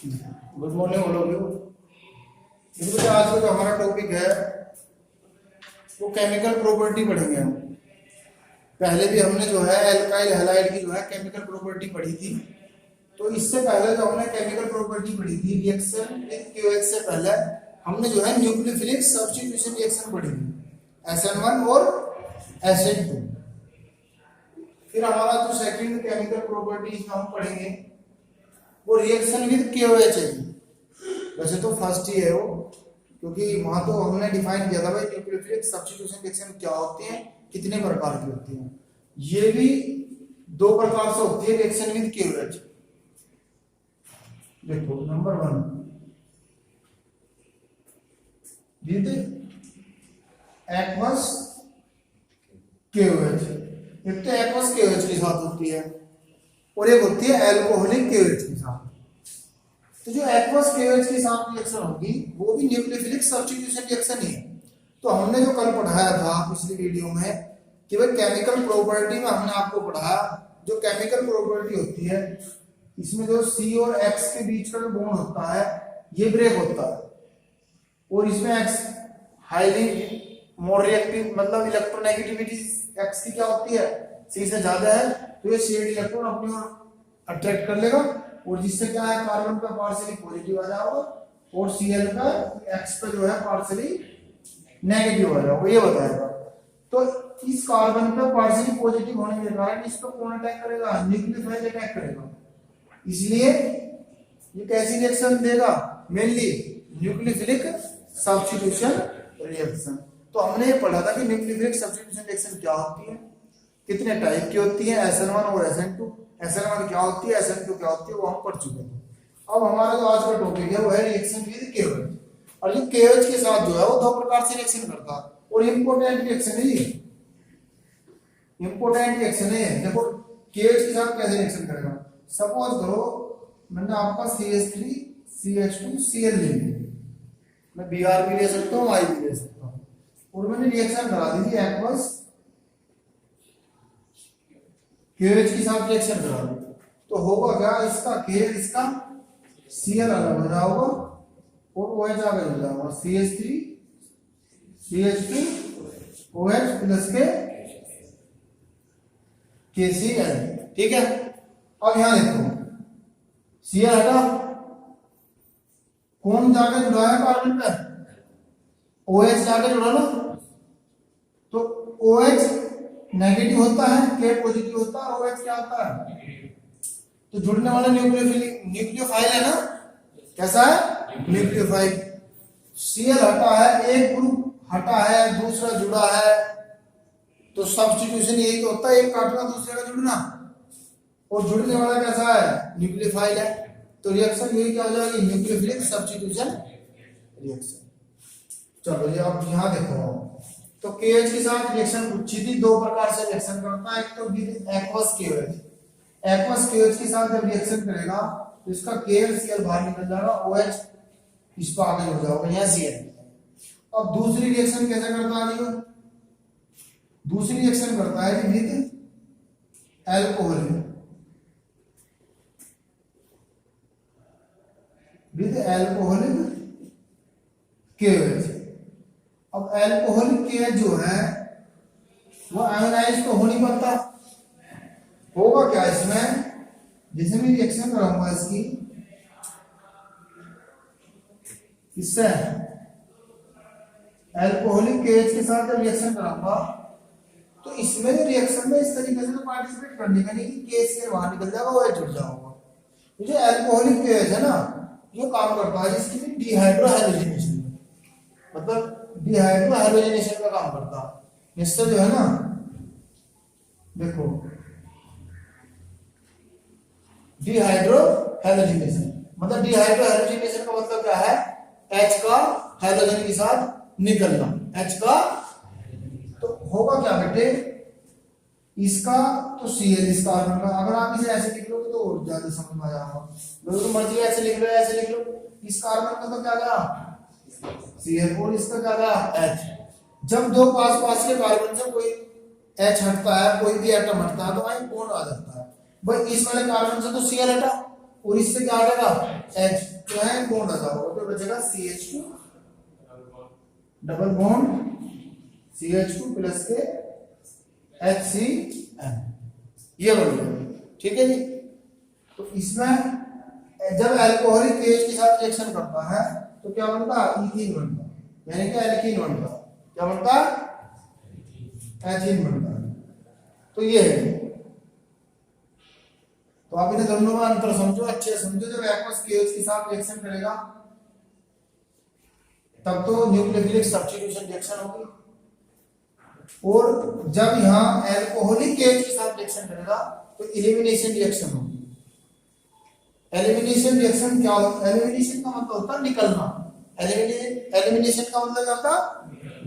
Good morning all of you. देखो आज का जो हमारा टॉपिक है वो केमिकल प्रॉपर्टी पढ़ेंगे हम। पहले भी हमने जो है एल्काइल हैलाइड की जो है केमिकल प्रॉपर्टी पढ़ी थी। तो इससे पहले जो हमने केमिकल प्रॉपर्टी पढ़ी थी रिएक्शन विद क्यूएच से पहले हमने जो है न्यूक्लियोफिलिक सब्स्टिट्यूशन रिएक्शन पढ़ी थी, SN1 और SN2। फिर हमारा जो सेकंड केमिकल प्रॉपर्टी हम पढ़ेंगे वो रिएक्शन विद KOH है। वैसे तो फर्स्ट ही है वो, क्योंकि वहां तो हमने डिफाइन किया था भाई न्यूक्लियोफिलिक सब्स्टिट्यूशन रिएक्शन क्या होती है, कितने प्रकार की होती है। ये भी दो प्रकार से होती है रिएक्शन विद KOH। देखो नंबर 1 विद एक्वस KOH। एक तो एक्वस KOH के साथ होती है और एक होती है एल्कोहलिक KOH के साथ। तो जो एक्वस KOH के साथ रिएक्शन होगी वो भी न्यूक्लियोफिलिक सब्स्टिट्यूशन रिएक्शन ही है। तो हमने जो कल पढ़ाया था पिछली वीडियो में कि भाई केमिकल प्रॉपर्टी में हमने आपको पढ़ाया जो केमिकल प्रॉपर्टी होती है इसमें जो C और X के बीच का जो बॉन्ड होता है ये ब्रेक होता है और इसमें X हाईली मोर रिएक्टिव, मतलब इलेक्ट्रोनेगेटिविटी X की क्या होती है C से ज्यादा है, तो ये शेयर्ड इलेक्ट्रॉन अपनी ओर अट्रैक्ट कर लेगा और जिससे क्या है कार्बन पे पार्शियली पॉजिटिव आ जाएगा और Cl का X पे जो है पार्शियली नेगेटिव आ जाएगा, ये बताएगा। तो इस कार्बन पे पार्शियली पॉजिटिव होने के कारण इस पर कौन अटैक करेगा, न्यूक्लियोफाइल अटैक करेगा। इसलिए ये कैसी रिएक्शन देगा, मेनली न्यूक्लियोफिलिक सब्स्टिट्यूशन रिएक्शन। तो हमने ये पढ़ा था कि न्यूक्लियोफिलिक सब्स्टिट्यूशन रिएक्शन क्या होती है, कितने टाइप की होती है, SN1 और SN2। SN1 क्या होती है, SN2 क्या होती है, वो हम पढ़ चुके थे। अब हमारा जो आज का टॉपिक है वो है रिएक्शन विद KOH। और ये KOH के साथ जो है वो दो प्रकार से रिएक्शन करता है और इंपॉर्टेंट रिएक्शन है ये, इंपॉर्टेंट रिएक्शन है। देखो KOH के साथ कैसे रिएक्शन करेगा। सपोज करो मैंने आपका CH3 CH2 Cl ले लिया, मैं Br भी ले सकता हूँ Y भी ले सकता हूँ और मैंने रिएक्शन करा दी थी एक्वस KOH के साथ रिएक्शन करा दी। तो होगा क्या, इसका K इसका Cl अलग हो जाएगा और OH आगे हो जाएगा, CH3 CH2 OH प्लस के KCl। ठीक है, अब यहां देखो Cl हटा, कौन जाके जुड़ा है कार्बन पे, OH जाके जुड़ा ना। तो OH नेगेटिव होता है, K पॉजिटिव होता है, OH क्या होता है, तो जुड़ने वाला न्यूक्लियोफाइल है ना, कैसा है न्यूक्लियोफाइल। Cl हटा है, एक ग्रुप हटा है दूसरा जुड़ा है, तो सब्स्टिट्यूशन यही तो होता है, एक काटना दूसरे का जुड़ना, और जुड़ने वाला कैसा है न्यूक्लियोफाइल है। तो रिएक्शन यही क्या हो जाएगी, न्यूक्लियोफिलिक सब्स्टिट्यूशन रिएक्शन। चलो ये अब यहां देखो, तो KH के साथ रिएक्शन पूछी थी, दो प्रकार से रिएक्शन करता है। एक तो with aqueous KOH, aqueous KOH के साथ जब रिएक्शन करेगा तो इसका K और Cl बाहर निकल जाएगा, OH इस पर आगे हो जाएगा, यहाँ Cl। अब दूसरी रिएक्शन कैसे करता है, दूसरी रिएक्शन करता है with alcohol, with alcoholic KOH। अब एल्कोहलिक KOH जो है वो आयोनाइज तो हो नहीं पाता, होगा क्या इसमें, जिसमें भी रिएक्शन कराऊंगा इसकी इससे एल्कोहलिक KOH के साथ जब रिएक्शन कराऊंगा तो इसमें रिएक्शन में इस तरीके से पार्टिसिपेट करने का नहीं कि KCl बाहर निकल जाएगा, वो जुड़ जाएगा। तो जो एल्कोहलिक KOH है ना जो काम करता है जिसकी डिहाइड्रोहैलोजिनेशन, मतलब डिहाइड्रोहैलोजिनेशन का काम करता है। इससे जो है ना देखो डिहाइड्रोहैलोजिनेशन, मतलब डिहाइड्रोहैलोजिनेशन का मतलब क्या है, H का हाइड्रोजन के साथ निकलना, H का। तो होगा क्या बेटे, इसका तो Cl इस कार्बन का, अगर आप इसे ऐसे लिख लोगे तो और ज्यादा समझ में आ जाएगा। तो मर्जी ऐसे लिख लो ऐसे लिख लो, इस कार्बन का तो क्या गया Cl और इसका क्या गया H। जब दो पास पास के कार्बन से कोई H हटता है, कोई भी एटम हटता है तो वहीं बॉन्ड आ जाता है। भाई इस वाले कार्बन से तो Cl हटा और इससे क्या आ जाएगा H, तो है बॉन्ड आ जाएगा, तो बचेगा CH2 double bond CH2 plus के HCl, ये बन गया। ठीक है जी। तो इसमें जब अल्कोहलिक केज के साथ रिएक्शन करता है तो क्या बनता है, इथीन बनता है, यानी कि एल्कीन बनता है। क्या बनता है, एथीन बनता है। तो ये है। तो आप इन्हें दोनों में अंतर समझो, अच्छे से समझो। जब एक्वस केज के साथ रिएक्शन करेगा तब तो न्यूक्लियोफिलिक सब्स्टिट्यूशन रिएक्शन होगी, और जब यहाँ एल्कोहलिक केज के साथ रिएक्शन करेगा तो एलिमिनेशन रिएक्शन होगी। एलिमिनेशन रिएक्शन क्या होता है, एलिमिनेशन का मतलब होता है निकलना, एलिमिनेशन का मतलब क्या होता है,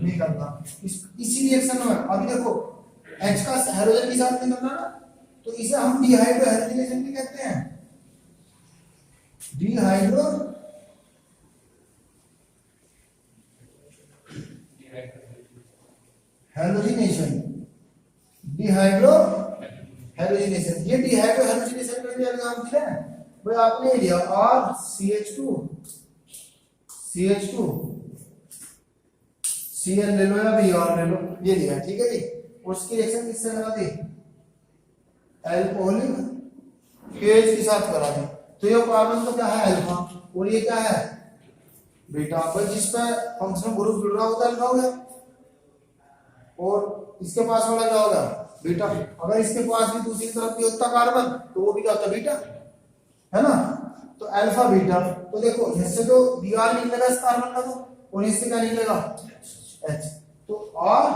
निकलना। इसी रिएक्शन में अभी देखो H का हाइड्रोजन के साथ निकलना ना, तो इसे हम डिहाइड्रो हाइड्रोजनेशन भी कहते हैं, डिहाइड्रो हाइड्रोजनेशन, डिहाइड्रो हाइड्रोजनेशन। ये डिहाइड्रो हाइड्रोजनेशन का भी एग्जांपल है भाई, आपने लिया RCH2 Cl ले लो या Br ले लो, ये लिया। ठीक है जी। उसकी रिएक्शन किससे करा दी, अल्कोहलिक केज के साथ करा दी। तो ये कार्बन तो क्या है अल्फा, और ये क्या है बीटा, पर जिस पे फंक्शनल ग्रुप जुड़ रहा होता है अल्फा हो गया, और इसके पास वाला क्या होगा बीटा। अगर इसके पास भी दूसरी तरफ भी होता कार्बन तो वो भी क्या होता बीटा, है ना। तो अल्फा बीटा, तो देखो जैसे तो Br निकलेगा इस कार्बन का, तो और इससे क्या निकलेगा H, तो R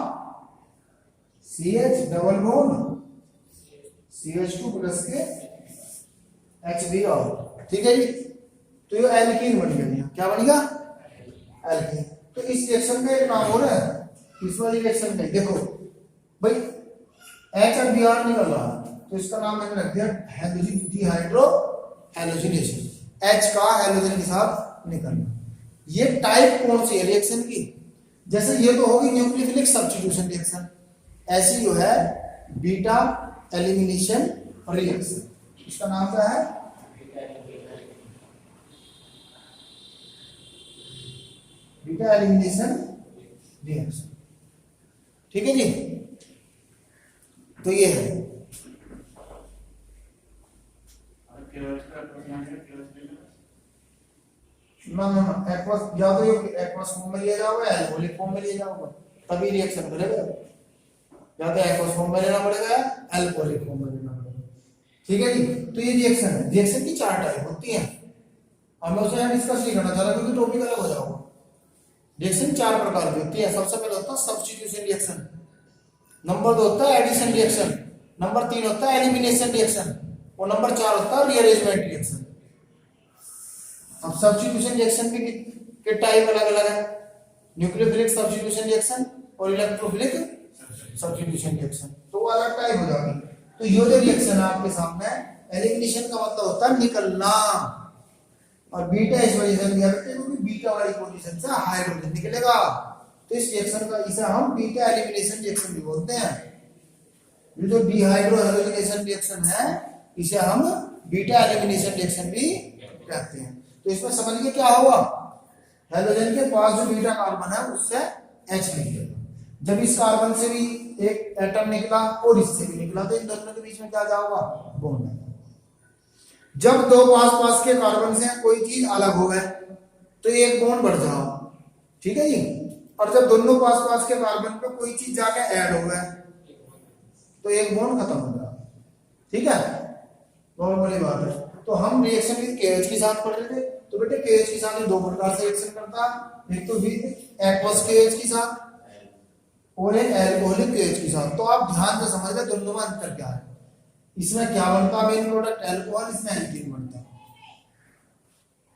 CH double bond CH2 plus के HBr। ठीक है जी। तो ये एल्कीन बन गया। क्या बनेगा, एल्कीन। तो इस रिएक्शन का एक नाम और है, इस वाली रिएक्शन में देखो भाई H और Br निकल रहा है, तो इसका नाम मैंने रख दिया हाइड्रोजन डिहाइड्रो हाइड्रोजनेशन। H का हाइड्रोजन के साथ निकलना। ये टाइप कौन सी है रिएक्शन की, जैसे ये तो होगी न्यूक्लियोफिलिक सब्स्टिट्यूशन रिएक्शन, ऐसी जो है बीटा एलिमिनेशन रिएक्शन। इसका नाम क्या है, बीटा एलिमिनेशन रिएक्शन। ठीक है जी। तो ये है ना एक्वस, या तो ये एक्वस फॉर्म में लिया जाओगे या एल्कोहलिक फॉर्म में लिया जाओगे, तभी रिएक्शन करेगा। या तो एक्वस फॉर्म में लेना पड़ेगा, एल्कोहलिक फॉर्म में लेना पड़ेगा। ठीक है जी। तो ये रिएक्शन है। रिएक्शन की 4 टाइप होती हैं, हम उसे डिस्कस नहीं करना चाह रहा क्योंकि टॉपिक अलग हो जाएगा। रिएक्शन 4 प्रकार की होती है। सबसे पहले होता है सब्स्टिट्यूशन रिएक्शन, नंबर 2 होता है एडिशन रिएक्शन, नंबर 3 होता है एलिमिनेशन रिएक्शन, और नंबर 4 होता है रीअरेंजमेंट रिएक्शन। अब सब्स्टिट्यूशन रिएक्शन के टाइप अलग अलग है, न्यूक्लियोफिलिक सब्स्टिट्यूशन रिएक्शन और इलेक्ट्रोफिलिक सब्स्टिट्यूशन रिएक्शन, तो वो अलग टाइप हो जाएगी। तो ये जो रिएक्शन है आपके सामने, एलिमिनेशन का मतलब होता है निकलना, और बीटा इस वजह से दिया जाता है क्योंकि बीटा वाली पोजीशन से हाइड्रोजन निकलेगा, तो इस रिएक्शन का इसे हम बीटा एलिमिनेशन रिएक्शन भी बोलते हैं। ये जो डिहाइड्रो हाइड्रोजनेशन रिएक्शन है इसे हम बीटा एलिमिनेशन रिएक्शन भी कहते हैं। तो इसमें समझिए क्या हुआ, हाइड्रोजन के पास जो बीटा कार्बन है उससे H निकलेगा, जब इस कार्बन से भी एक एटम निकला और इससे भी निकला तो इन दोनों के बीच में क्या जाएगा, बॉन्ड है। जब दो पास के कार्बन से कोई चीज अलग हो गए तो एक बॉन्ड बढ़ जाओ, ठीक है जी। और जब दोनों पास के कार्बन पे कोई चीज जाके ऐड हो गए तो एक बॉन्ड खत्म हो जाएगा, ठीक है, नॉर्मली बात है। तो हम रिएक्शन विद KH के साथ पढ़ रहे थे, तो बेटे KH के साथ 2 प्रकार से रिएक्शन करता है, एक तो विद एक्वस KH के साथ और एक अल्कोहलिक KH के साथ। तो आप ध्यान से समझ ले दोनों में अंतर क्या है। इसमें क्या बनता है, मेन प्रोडक्ट अल्कोहल, इसमें एल्कीन बनता है।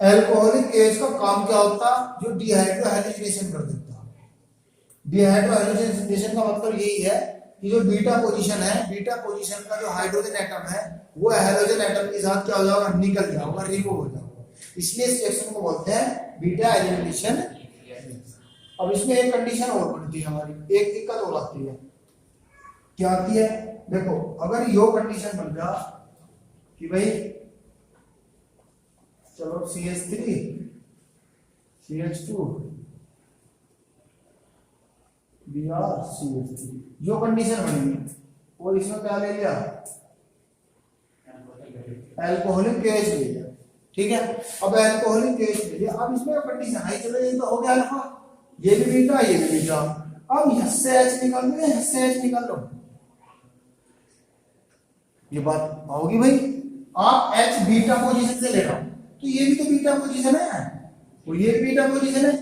अल्कोहलिक KH का काम क्या होता है, जो डिहाइड्रो हाइड्रोजनेशन कर देता है। डिहाइड्रो हाइड्रोजनेशन का मतलब यही है कि जो बीटा पोजीशन है, बीटा पोजीशन का जो हाइड्रोजन एटम है वो हाइड्रोजन एटम के साथ क्या हो जाएगा, निकल जाएगा, रिमूव हो जाएगा। इसलिए इस रिएक्शन को बोलते हैं बीटा एलिमिनेशन। अब इसमें एक कंडीशन और बनती है हमारी, एक दिक्कत और आती है। क्या आती है, देखो अगर यो कंडीशन बन गया कि भाई चलो CH3 CH2 Br CH3 जो कंडीशन बनेगी, और इसमें क्या ले लिया, एल्कोहलिक KH ले लिया। ठीक है, अब एल्कोहलिक KH ले लिया, अब इसमें कंडीशन हाई चले जाए तो हो गया अल्फा, ये भी बीटा ये भी बीटा। अब यहाँ से H निकाल लो, यहाँ से H निकाल लो, ये बात होगी भाई। आप H बीटा पोजीशन से ले रहा हूं तो ये भी तो बीटा पोजीशन है और ये भी बीटा पोजीशन है,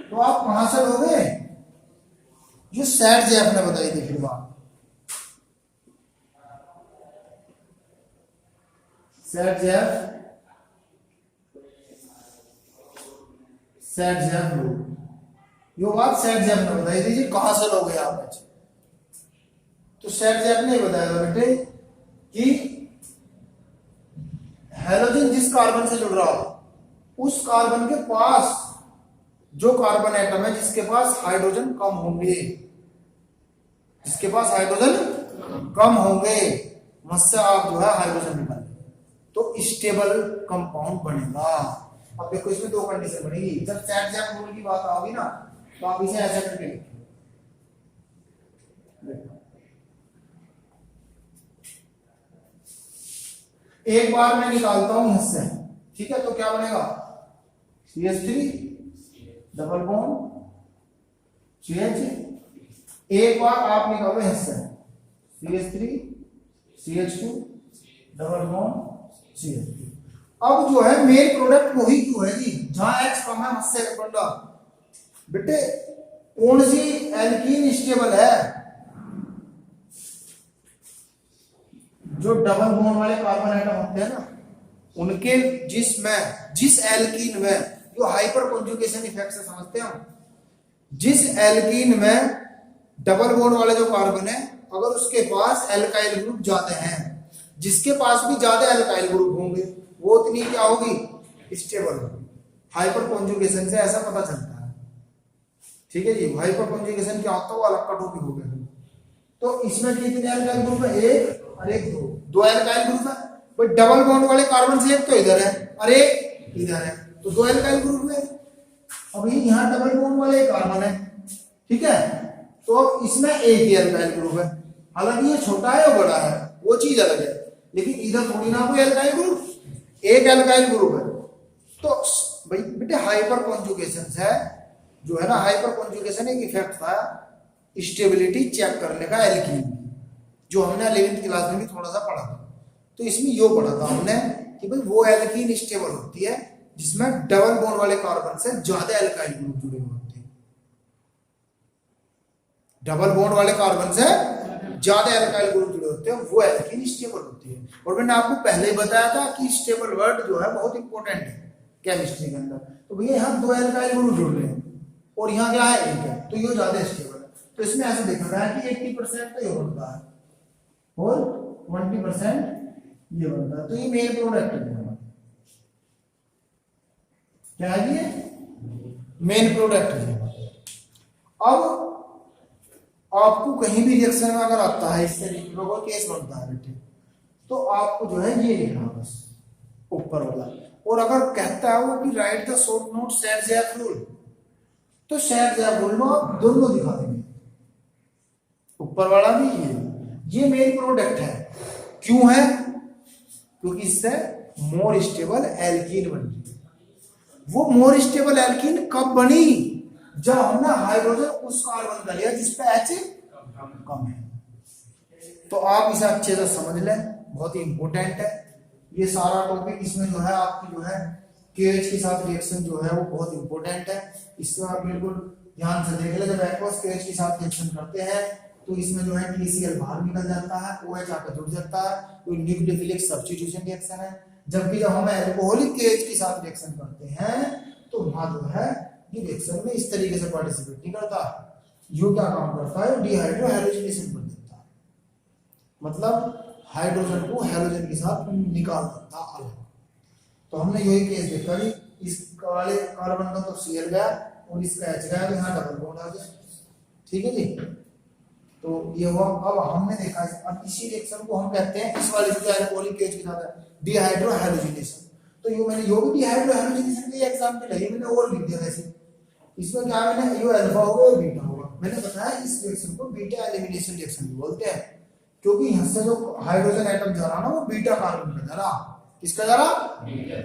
तो आप कहां से लोगे, जो सेट जे आपने बताई थी। फिर बात सेट जेफ लो, यो बात सेट जेफ ने बताई थी जी, कहां से लोगे आप H। तो सेट जेफ ने बताया बेटे कि हेलोजन जिस कार्बन से जुड़ रहा हो उस कार्बन के पास जो कार्बन एटम है जिसके पास हाइड्रोजन कम होंगे, जिसके पास हाइड्रोजन कम होंगे, उससे आप जो है हाइड्रोजन निकाल तो स्टेबल कंपाउंड बनेगा। अब देखो इसमें दो कंडीशन बनेगी, जब सेट जेफ रूल की बात आओगी ना तो आप इसे ऐसा करके लिखिए, एक बार मैं निकालता हूं इससे, ठीक है, तो क्या बनेगा CH3 डबल बॉन्ड CH, एक बार आप निकालो इससे CH3 CH2 double bond CH3। अब जो है मेन प्रोडक्ट वही क्यों है जी, जहां H कम है उससे बंदा बेटे कौन सी एल्कीन स्टेबल है, जो डबल बॉन्ड वाले कार्बन एटम होते हैं ना उनके जिस एल्कीन में, जो हाइपर कॉन्जुगेशन इफेक्ट से समझते हैं, जिस एल्कीन में डबल बॉन्ड वाले जो कार्बन है अगर उसके पास एल्काइल ग्रुप ज्यादा हैं, जिसके पास भी ज्यादा एल्काइल ग्रुप होंगे वो उतनी क्या होगी, स्टेबल होगी। हाइपर कॉन्जुगेशन से ऐसा पता चलता है। ठीक है जी, हाइपर कॉन्जुगेशन क्या होता है, वो अलग कटो भी हो गए। तो इसमें कितने एल्काइल ग्रुप है, एक और एक, दो एल्काइल ग्रुप है। भाई डबल बॉन्ड वाले कार्बन से एक तो इधर है और एक इधर है, तो दो एल्काइल ग्रुप है। अभी यहाँ डबल बॉन्ड वाले कार्बन है, ठीक है, तो इसमें एक ही एल्काइल ग्रुप है, हालांकि ये छोटा है और बड़ा है वो चीज अलग है, लेकिन इधर थोड़ी ना कोई एल्काइल ग्रुप, एक एल्काइल ग्रुप है। तो भाई बेटे हाइपर कॉन्जुगेशन है जो है ना, हाइपर कॉन्जुगेशन एक इफेक्ट था स्टेबिलिटी चेक करने का एल्कीन, जो हमने 11th क्लास में भी थोड़ा सा पढ़ा था। तो इसमें यो पढ़ा था हमने कि भाई वो एल्कीन स्टेबल होती है जिसमें डबल बॉन्ड वाले कार्बन से ज्यादा एल्काइल ग्रुप जुड़े हुए होते हैं, डबल बॉन्ड वाले कार्बन से ज्यादा एल्काइल ग्रुप जुड़े होते हैं, वो एल्कीन स्टेबल होती है। और मैंने आपको पहले ही बताया था कि स्टेबल वर्ड जो है बहुत इंपॉर्टेंट है केमिस्ट्री के अंदर। तो भैया यहाँ दो एल्काइल ग्रुप जुड़ रहे हैं और यहाँ क्या है, एक है, तो ये ज्यादा स्टेबल है। तो इसमें ऐसा देखा गया है कि 80% तो ये बनता है और 20% ये बनता है, तो ये मेन प्रोडक्ट है। क्या है ये मेन प्रोडक्ट है। अब आपको कहीं भी रिएक्शन में अगर आता है इस तरीके का कोई केस बनता है बेटे, तो आपको जो है ये लिखना बस ऊपर वाला, और अगर कहता है वो कि right the short not set rule, तो सेट रूल में आप दोनों दिखा देंगे, ऊपर वाला भी ये मेन प्रोडक्ट है। क्यों है, क्योंकि इससे मोर स्टेबल एल्कीन बनती है। वो मोर स्टेबल एल्कीन कब बनी, जब हमने हाइड्रोजन उस कार्बन का लिया जिस पे H कम है। तो आप इसे अच्छे से समझ लें, बहुत ही इंपॉर्टेंट है ये सारा टॉपिक। इसमें जो है आपकी जो है KH के साथ रिएक्शन जो है वो बहुत इंपॉर्टेंट है, इसको आप बिल्कुल ध्यान से देख ले। जब एक्वस KH के साथ रिएक्शन करते हैं तो इसमें जो है TCl बाहर निकल जाता है, OH आकर जुड़ जाता है, तो न्यूक्लियोफिलिक सब्स्टिट्यूशन रिएक्शन है। जबकि जब हम अल्कोहलिक KH के साथ रिएक्शन करते हैं तो वहां जो है ये रिएक्शन में इस तरीके से पार्टिसिपेट नहीं करता, यो क्या काम करता है, डिहाइड्रो हैलोजिनेशन कर देता है, मतलब हाइड्रोजन को हैलोजन के साथ निकाल देता अलग। तो हमने यही केस देखा जी, इस वाले कार्बन का तो Cl गया और इसका H गया, तो यहाँ डबल बॉन्ड आ गया। ठीक है जी, तो ये हुआ। अब हमने देखा, अब इसी रिएक्शन को हम कहते हैं, इस वाले जो अल्कोहलिक KH के साथ है डिहाइड्रो हैलोजिनेशन। तो ये मैंने यो भी हाइड्रोजनेशन के एग्जांपल है, ये मैंने और लिख दिया वैसे। इसमें क्या मैंने यो अल्फा होगा और बीटा होगा। मैंने बताया इस रिएक्शन को बीटा एलिमिनेशन रिएक्शन भी बोलते हैं, क्योंकि यहां से जो हाइड्रोजन एटम जा रहा ना वो बीटा कार्बन का जा रहा। किसका जा रहा?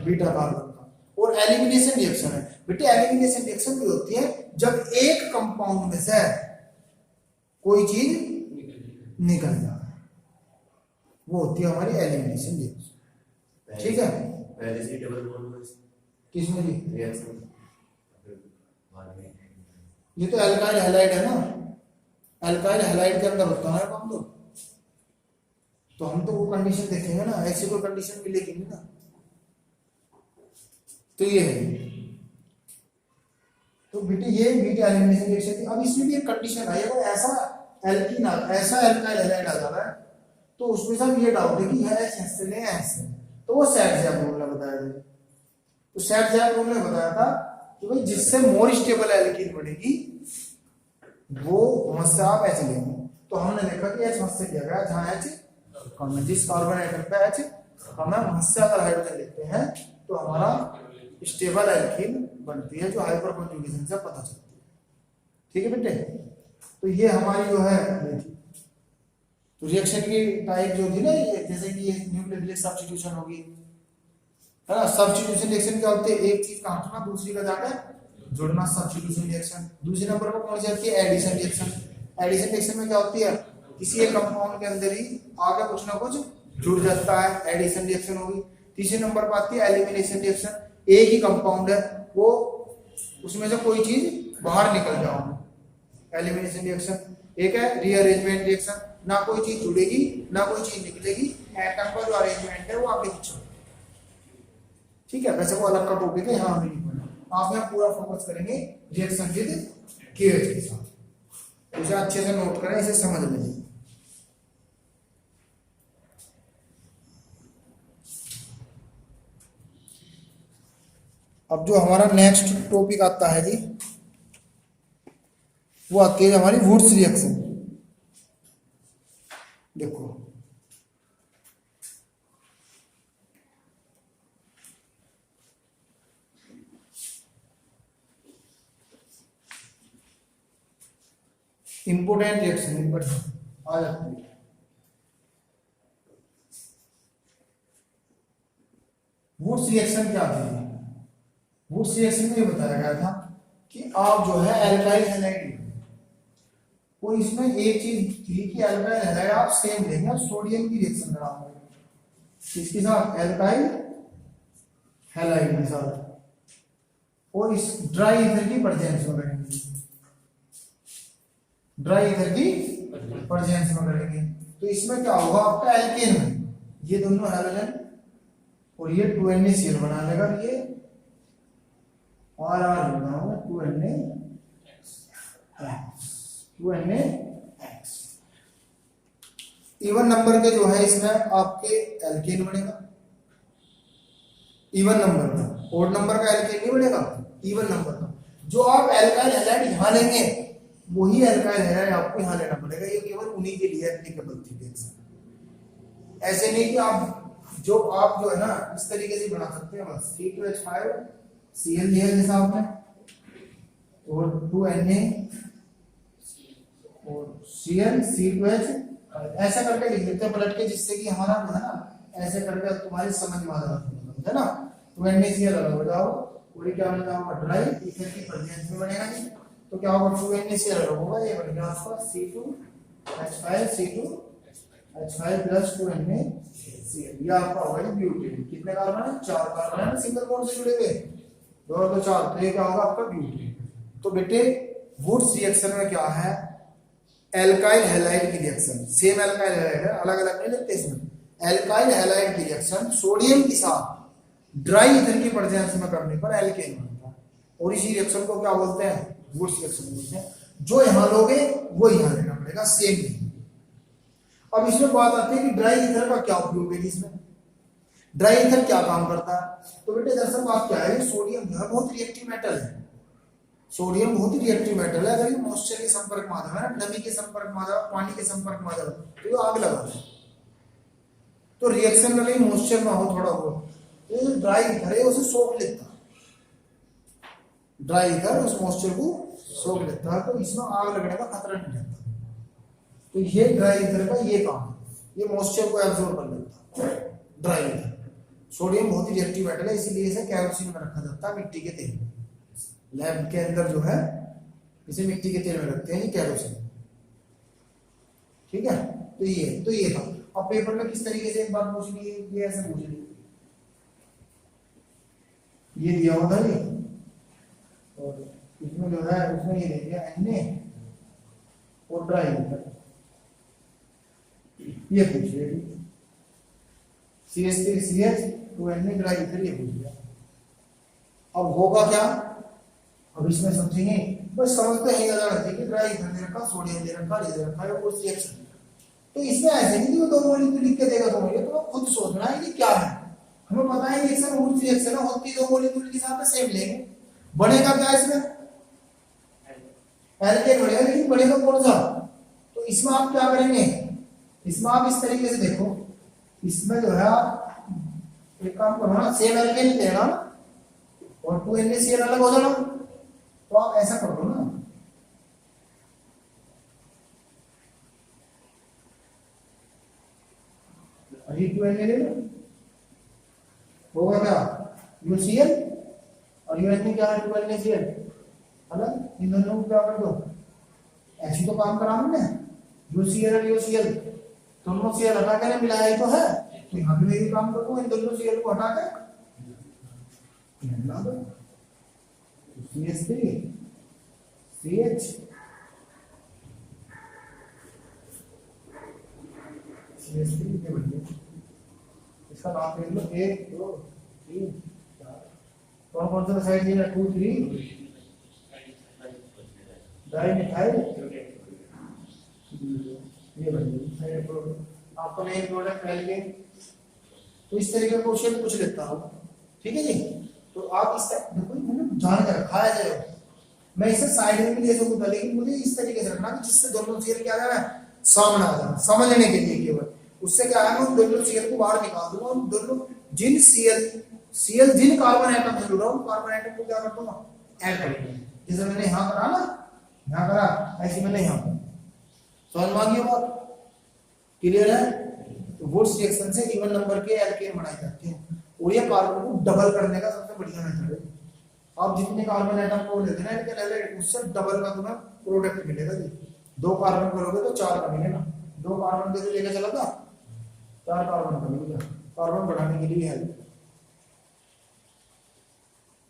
बीटा कार्बन का। और एलिमिनेशन रिएक्शन है बेटे, एलिमिनेशन रिएक्शन भी होती है जब एक कंपाउंड में से कोई चीज निकल जाए, वो होती है हमारी एलिमिनेशन रिएक्शन। ठीक है, पहले से डबल बॉन्ड किसमें जी? रिएक्शन ये तो एल्काइल हैलाइड है ना, एल्काइल हैलाइड के अंदर होता है काम तो हम तो वो कंडीशन देखेंगे ना, ऐसी कोई कंडीशन मिलेगी नहीं ना। तो ये है, तो बेटे ये बीटा एलिमिनेशन रिएक्शन थी। अब इसमें भी एक कंडीशन है, अगर ऐसा एल्कीन ऐसा एल्काइल हैलाइड आ जाता है तो उसमें सब ये डाउट है कि है ऐसे नहीं ऐसे, तो वो सैड-ज़ैप रूल ने बताया था। तो सैड-ज़ैप रूल ने बताया था कि भाई जिससे मोर स्टेबल एल्कीन बनेगी वो वहां से आप H लेंगे। तो हमने देखा कि H वहां से किया गया जहां H कम है, जिस कार्बन एटम पे H कम है वहां से अगर हाइड्रोजन लेते हैं तो हमारा स्टेबल एल्कीन बनती है, जो हाइपर कॉन्जुगेशन से पता चलती है। ठीक है बेटे, तो ये हमारी जो है ये थी। तो रिएक्शन की टाइप जो थी ना, ये जैसे कि ये न्यूक्लियोफिलिक सब्स्टिट्यूशन होगी, है ना। सब्स्टिट्यूशन रिएक्शन क्या होती है? एक चीज का हटना दूसरी का जाकर जुड़ना, सब्स्टिट्यूशन रिएक्शन। दूसरे नंबर पर कौन सी आती है? Addition reaction. एडिशन रिएक्शन में क्या होती है? किसी एक कंपाउंड के अंदर ही आगे कुछ ना कुछ जुड़ जाता है, एडिशन रिएक्शन होगी। तीसरे नंबर पर आती है एलिमिनेशन रिएक्शन, एक ही कंपाउंड है वो उसमें से कोई चीज बाहर निकल जाओ, एलिमिनेशन रिएक्शन। एक है रीअरेंजमेंट रिएक्शन, ना कोई चीज जुड़ेगी ना कोई चीज निकलेगी, एटम का जो अरेंजमेंट है वो आगे पीछे। ठीक है, वैसे वो अलग का टॉपिक है, यहाँ नहीं पढ़ना। आप यहाँ पूरा फोकस करेंगे रिएक्शन विद केएच के साथ। इसे अच्छे से नोट करें, इसे समझ लें। अब जो हमारा नेक्स्ट टॉपिक आता है जी, वो आती है हमारी वुड्स रिएक्शन। देखो इंपोर्टेंट रिएक्शन पर आ जाती है। वुड्स रिएक्शन क्या थी? वुड्स रिएक्शन में ये बताया गया था कि आप जो है एल्काइल हैलाइड, और इसमें एक चीज थी कि एल्काइल हैलाइड आप सेम लेंगे और सोडियम की रिएक्शन कराओगे इसके साथ, एल्काइल हैलाइड के साथ, और इस ड्राई ईथर की प्रेजेंस में करेंगे, ड्राई ईथर की प्रेजेंस में करेंगे। तो इसमें क्या होगा? आपका एल्केन में ये दोनों हाइड्रोजन और ये 2NaCl बना लेगा, ये और बना होगा 2NaX। इवन नंबर के जो है इसमें आपके एल्केन बनेगा, इवन नंबर का। ओड नंबर का एल्केन नहीं बनेगा, इवन नंबर का। जो आप एल्काइल हैलाइड यहां लेंगे वही एल्काइल हैलाइड आपको यहां लेना पड़ेगा। ये केवल उन्हीं के लिए एप्लीकेबल थी रिएक्शन। ऐसे नहीं कि आप जो है ना इस तरीके से बना सकते हैं, बस C2H5Cl लिया जैसा आपने, और 2Na और Cl C2H ऐसा करके लिख देते हैं पलट के, जिससे कि हमारा जो है ना ऐसे करके तुम्हारी समझ में आ जाता है ना। 2NaCl अलग हो जाओ और ये क्या बन जाएगा? ड्राई ईथर की प्रेजेंस में बनेगा जी। तो क्या होगा? 2NaCl अलग होगा, ये बन गया आपका C2H5 C2H5 प्लस 2NaCl, ये आपका होगा जी ब्यूटेन। कितने कार्बन है? 4 कार्बन है ना, सिंगल बॉन्ड से जुड़े हुए, 2 और 2 4, तो ये क्या होगा आपका ब्यूटेन। तो बेटे वुड्स रिएक्शन में क्या है? एल्काइल हैलाइड की रिएक्शन, सेम एल्काइल हैलाइड है, अलग अलग नहीं लिखते इसमें। एल्काइल हैलाइड की रिएक्शन सोडियम के साथ ड्राई ईथर की प्रेजेंस में करने पर एल्केन बनता है, और इसी रिएक्शन को क्या बोलते हैं? वुड्स रिएक्शन बोलते हैं। जो यहां लोगे वो यहां लेना पड़ेगा, सेम नहीं। अब इसमें बात आती है कि ड्राई ईथर का क्या उपयोग है इसमें, ड्राई ईथर क्या काम करता है? तो बेटे दरअसल बात क्या है, सोडियम जो है बहुत रिएक्टिव मेटल है। सोडियम बहुत ही रिएक्टिव मेटल है। अगर ये मॉइस्चर के संपर्क में आ जाए ना, नमी के संपर्क में आ जाए, पानी के संपर्क में आ जाए, तो ये आग लगाता है। तो रिएक्शन में कहीं मॉइस्चर ना हो, थोड़ा हो, तो जो ड्राई ईथर है उसे सोख लेता है, ड्राई ईथर उस मॉइस्चर को सोख लेता है, तो इसमें आग लगने का खतरा नहीं रहता। तो ये ड्राई ईथर का ये काम है, ये मॉइस्चर को एब्जॉर्ब कर लेता है ड्राई ईथर। सोडियम बहुत ही रिएक्टिव मेटल है, इसीलिए इसे केरोसिन में रखा जाता है, मिट्टी के तेल में। लैब के अंदर जो है इसे मिट्टी के तेल में रखते हैं, ये केरोसिन। ठीक है, तो ये था। अब पेपर में किस तरीके से एक बात पूछ ली, ये ऐसे पूछ ली, ये दिया हुआ था ये, और इसमें जो है उसमें ये दे दिया Na और ड्राई ईथर, ये पूछ लिया CH3CH2Na ड्राई ईथर, ये पूछ लिया। अब होगा क्या, अब इसमें समझेंगे, बस समझते हैं ज्यादा रहते कि ड्राई ईथर दे रखा, सोडियम दे रखा, ये दे रखा है, और रिएक्शन। तो इसमें ऐसे नहीं कि वो दो मॉलिक्यूल लिख के देगा, तो मुझे तो खुद सोचना है कि क्या है। हमें पता है रिएक्शन वुड्स रिएक्शन है, होती दो मॉलिक्यूल के साथ सेम लेंगे, बनेगा क्या इसमें, एल्केन बनेगा, लेकिन बनेगा कौन सा। तो इसमें आप क्या करेंगे, इसमें आप इस तरीके से देखो, इसमें जो है आप एक काम करो ना, सेम एल्केन लेना और 2NaCl अलग हो जाना, तो आप ऐसा कर दो ना, अभी 2Na ले लो, होगा क्या UCl और UNA क्या है 2NaCl अलग, इन दोनों को क्या कर दो, ऐसी तो काम करा हमने, UCl और UCl दोनों Cl हटा के मिलाया ही तो है, तो यहाँ भी यही काम करो, इन दोनों Cl को हटा के मिला दो, CH3 CH CH3 के बन, इसका नाम देख लो, 1 2 3 4, कौन कौन सा साइड दिया, 2 3 डाइमिथाइल, ये बन आपको नए प्रोडक्ट मिलेंगे। तो इस तरीके का क्वेश्चन पूछ लेता हूँ, ठीक है जी। तो आप इस देखो मैंने जान कर रखा है, मैं इसे साइड में भी ले सकूंगा, लेकिन मुझे इस तरीके से रखना कि जिससे दोनों सीएल क्या आ जाए सामने आ जाए, समझने के लिए केवल। उससे क्या है, मैं दोनों सीएल को बाहर निकाल दूंगा, और दोनों जिन सीएल जिन कार्बन एटम से जुड़ा हूं, कार्बन एटम को क्या कर दूंगा, ऐड कर दूंगा। जैसे मैंने यहाँ करा ना, यहाँ करा, ऐसे मैंने यहाँ करा, समझ में आ गई बात, क्लियर है। तो वुड्स रिएक्शन से इवन नंबर के एल्केन बनाए जाते हैं, और ये कार्बन को डबल करने का सबसे बढ़िया मेथड है। आप जितने कार्बन एटम को लेते हैं ना इनके लेवल, उससे डबल का तुम्हें प्रोडक्ट मिलेगा जी। 2 कार्बन करोगे तो 4 का मिलेगा, 2 कार्बन के लेके चला था 4 कार्बन का मिलेगा, कार्बन बढ़ाने के लिए है,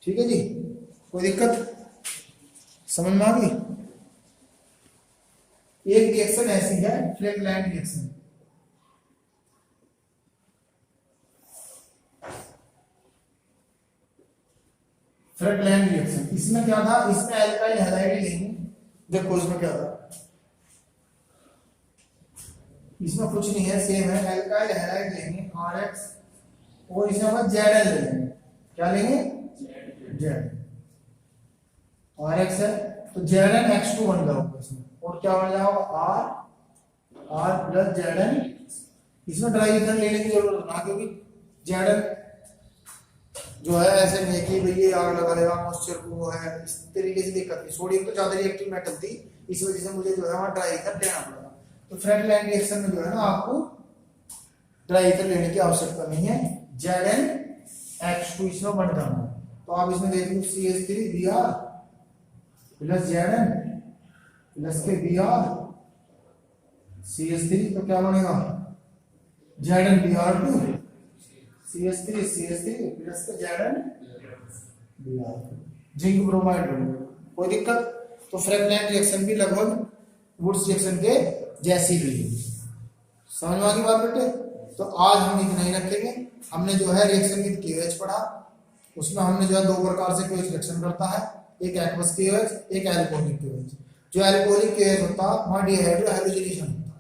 ठीक है जी। कोई दिक्कत समझ में आ गई। एक रिएक्शन ऐसी है फ्लैगलैंड रिएक्शन, फ्लैगलैंड रिएक्शन। इसमें क्या था, इसमें एल्काइल हैलाइड लेंगे, देखो इसमें क्या था, इसमें कुछ नहीं है, सेम है, एल्काइल हैलाइड लेंगे RX, और इसमें हम ZL ले लेंगे, क्या लेंगे Z, RX है तो ZnX2 बन जाओगे इसमें, और क्या बन जाओगा R प्लस Zn। इसमें ड्राई ईथर लेने की जरूरत ना, क्योंकि Zn जो है ऐसे नहीं है कि भाई ये आग लगा देगा मॉइस्चर को, वो है इस तरीके से दिक्कत नहीं। सोडियम तो ज्यादा रिएक्टिव मेटल थी, इस वजह से मुझे जो है वहां ड्राई ईथर लेना पड़ेगा। तो फ्लैगलैंड रिएक्शन में जो है ना आपको ड्राई ईथर लेने की आवश्यकता नहीं है, ZnX2 इसमें बन जाना है। तो आप इसमें देख लो CH3Br प्लस Zn प्लस के Br CH3, तो क्या बनेगा ZnBr2 CH3 प्लस के ZnBr, जिंक ब्रोमाइड बनेगा, कोई दिक्कत। तो फ्लैगलैंड रिएक्शन भी लगभग वुड्स रिएक्शन के जैसी भी है, समझ में आ गई बात बेटे। तो आज हम इतना ही रखेंगे। हमने जो है रिएक्शन विद KOH पढ़ा, उसमें हमने जो है 2 प्रकार से KOH रिएक्शन करता है, एक एक्वस KOH, एक एल्कोहलिक KOH। जो एल्कोहलिक KOH होता है वहाँ डिहाइड्रो हैलोजिनेशन होता है,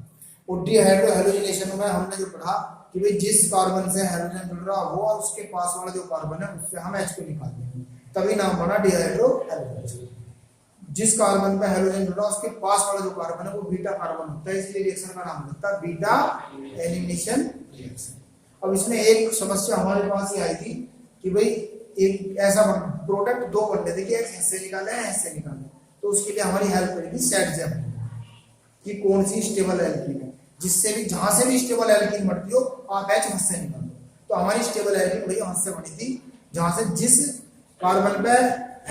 और डिहाइड्रो हैलोजिनेशन में हमने जो पढ़ा कि भाई जिस कार्बन से हाइड्रोजन जुड़ रहा हो और उसके पास वाला जो कार्बन है उससे हम H को निकाल देंगे, तभी नाम बना डिहाइड्रो हैलोजिनेशन। जिस कार्बन पे हाइड्रोजन जुड़ा उसके पास वाला जो कार्बन है वो बीटा कार्बन होता है, इसलिए रिएक्शन का नाम होता है बीटा एलिमिनेशन रिएक्शन। अब इसमें एक समस्या हमारे पास ये आई थी कि भाई एक ऐसा प्रोडक्ट दो बनने थे कि ऐसे निकाले हैं ऐसे निकाले, तो उसके लिए हमारी हेल्प करेगी सेट जेम कि कौन सी स्टेबल एल्कीन है, जिससे भी जहां से भी स्टेबल एल्कीन बनती हो आप एच वहां से निकाल दो। तो हमारी स्टेबल एल्कीन भैया वहां से बनी थी जहां से जिस कार्बन पे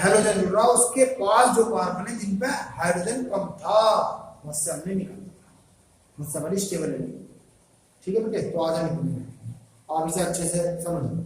हाइड्रोजन जुड़ रहा उसके पास जो कार्बन है जिन पे हाइड्रोजन कम था वहां से हमने निकाला, वहां से हमारी स्टेबल एल्कीन। ठीक है बेटे, तो आज हम आप इसे अच्छे से समझ लो।